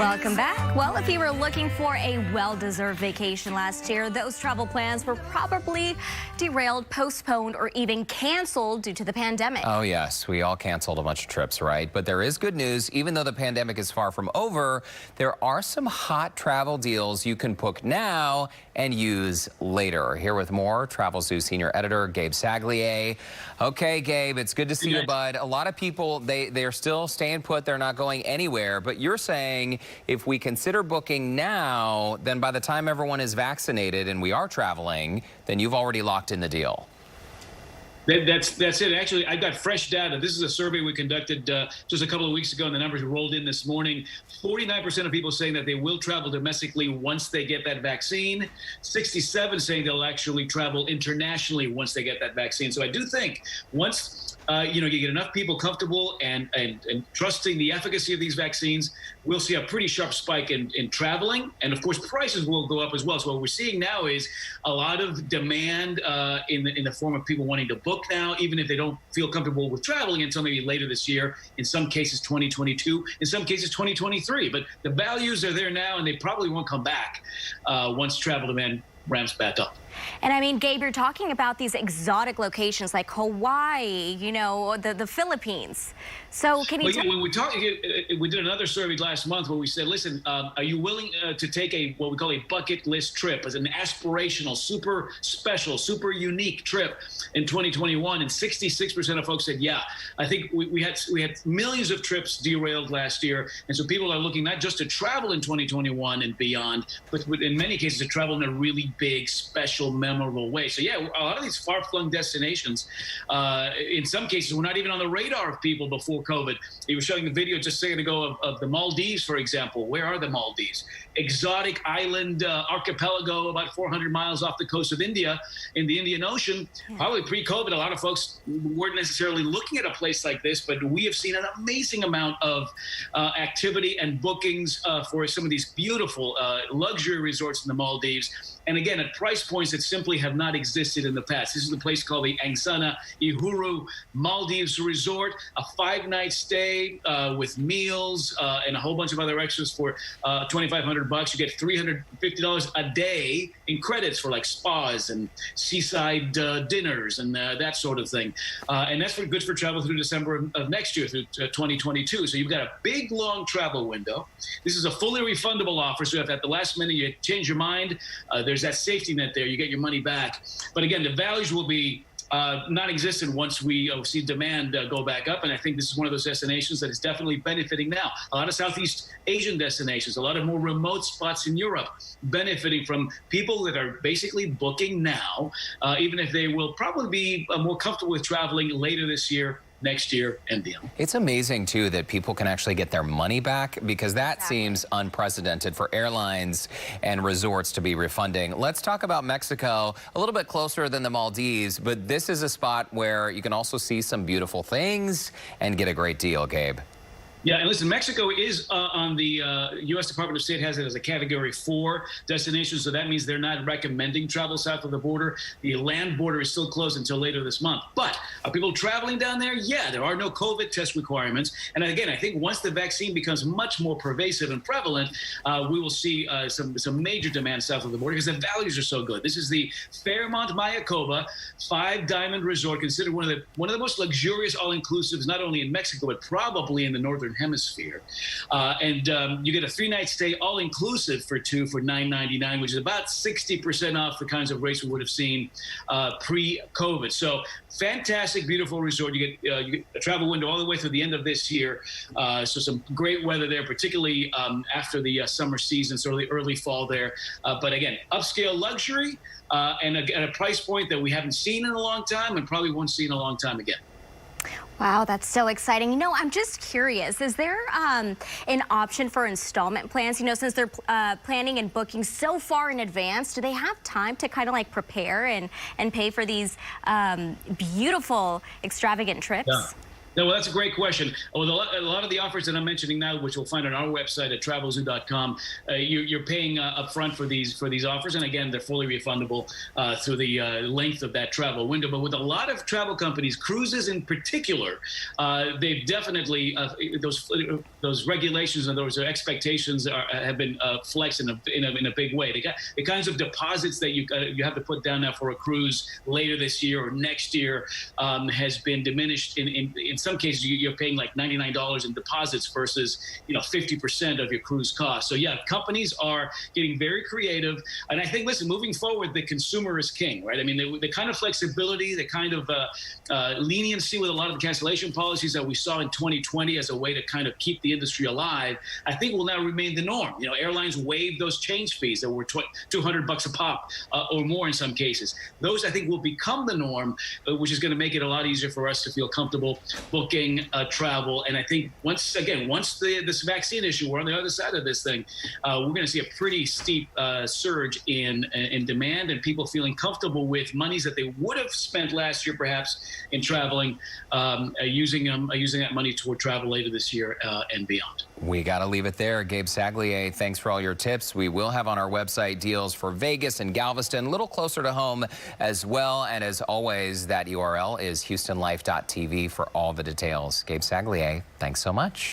Welcome back. Well, if you were looking for a well-deserved vacation last year, those travel plans were probably derailed, postponed, or even canceled due to the pandemic. Oh, yes. We all canceled a bunch of trips, right? But there is good news. Even though the pandemic is far from over, there are some hot travel deals you can book now and use later. Here with more, Travel Zoo senior editor Gabe Saglier. Okay, Gabe, it's good to see you, bud. A lot of people, they're still staying put. They're not going anywhere. But you're saying if we consider booking now, then by the time everyone is vaccinated and we are traveling, then you've already locked in the deal. That's it. Actually, I got fresh data. This is a survey we conducted just a couple of weeks ago, and the numbers rolled in this morning. 49% of people saying that they will travel domestically once they get that vaccine. 67 saying they'll actually travel internationally once they get that vaccine. So I do think once you get enough people comfortable and trusting the efficacy of these vaccines, we'll see a pretty sharp spike in traveling. And of course, prices will go up as well. So what we're seeing now is a lot of demand in the form of people wanting to book now, even if they don't feel comfortable with traveling until maybe later this year, in some cases 2022, in some cases 2023. But the values are there now, and they probably won't come back once travel demand ramps back up. And I mean, Gabe, you're talking about these exotic locations like Hawaii, the Philippines. So can you when we did another survey last month where we said, listen, are you willing to take what we call a bucket list trip, as an aspirational, super special, super unique trip in 2021? And 66% of folks said, yeah. I think we had millions of trips derailed last year. And so people are looking not just to travel in 2021 and beyond, but in many cases to travel in a really big, special, memorable way. So yeah, a lot of these far-flung destinations, in some cases, were not even on the radar of people before COVID. He was showing the video just a second ago of the Maldives, for example. Where are the Maldives? Exotic island archipelago about 400 miles off the coast of India in the Indian Ocean. Yeah. Probably pre-COVID, a lot of folks weren't necessarily looking at a place like this, but we have seen an amazing amount of activity and bookings for some of these beautiful luxury resorts in the Maldives. And again, at price points that simply have not existed in the past. This is a place called the Angsana Uhuru Maldives Resort, a 5-night stay with meals and a whole bunch of other extras for $2,500. You get $350 a day in credits for like spas and seaside dinners and that sort of thing. And that's good for travel through December of next year, through 2022. So you've got a big, long travel window. This is a fully refundable offer. So if at the last minute you change your mind, there's that safety net there. You get your money back. But again, the values will be non-existent once we see demand go back up. And I think this is one of those destinations that is definitely benefiting now. A lot of Southeast Asian destinations, a lot of more remote spots in Europe, benefiting from people that are basically booking now, even if they will probably be more comfortable with traveling later this year, next year, and beyond. It's amazing, too, that people can actually get their money back, because that seems unprecedented for airlines and resorts to be refunding. Let's talk about Mexico, a little bit closer than the Maldives, but this is a spot where you can also see some beautiful things and get a great deal, Gabe. Yeah, and listen, Mexico is on the U.S. Department of State has it as a Category 4 destination, so that means they're not recommending travel south of the border. The land border is still closed until later this month. But are people traveling down there? Yeah, there are no COVID test requirements. And again, I think once the vaccine becomes much more pervasive and prevalent, we will see some major demand south of the border, because the values are so good. This is the Fairmont Mayakoba 5-diamond resort, considered one of the most luxurious all-inclusives, not only in Mexico, but probably in the northern hemisphere. And you get a 3-night stay all-inclusive for two for $9.99, which is about 60% off the kinds of rates we would have seen pre-COVID. So fantastic, beautiful resort. You get a travel window all the way through the end of this year. So some great weather there, particularly after the summer season, so early fall there. But again, upscale luxury and at a price point that we haven't seen in a long time and probably won't see in a long time again. Wow, that's so exciting. I'm just curious, is there an option for installment plans? Since they're planning and booking so far in advance, do they have time to kind of like prepare and pay for these beautiful, extravagant trips? Yeah. No, well, that's a great question. Well, a lot of the offers that I'm mentioning now, which you'll find on our website at travelzoo.com, you're paying upfront for these offers, and again, they're fully refundable through the length of that travel window. But with a lot of travel companies, cruises in particular, they've definitely those regulations and those expectations have been flexed in a big way. The kinds of deposits that you have to put down now for a cruise later this year or next year has been diminished. In some cases, you're paying like $99 in deposits versus 50% of your cruise cost. So yeah, companies are getting very creative, and I think, listen, moving forward, the consumer is king, right? I mean, the kind of flexibility, the kind of leniency with a lot of the cancellation policies that we saw in 2020 as a way to kind of keep the industry alive, I think will now remain the norm. Airlines waived those change fees that were $200 a pop or more in some cases. Those, I think, will become the norm, which is going to make it a lot easier for us to feel comfortable booking travel. And I think once this vaccine issue, we're on the other side of this thing, we're going to see a pretty steep surge in demand and people feeling comfortable with monies that they would have spent last year perhaps in traveling, using that money toward travel later this year and beyond. We got to leave it there. Gabe Saglier, thanks for all your tips. We will have on our website deals for Vegas and Galveston, a little closer to home as well. And as always, that URL is HoustonLife.tv for all the details. Gabe Saglier, thanks so much.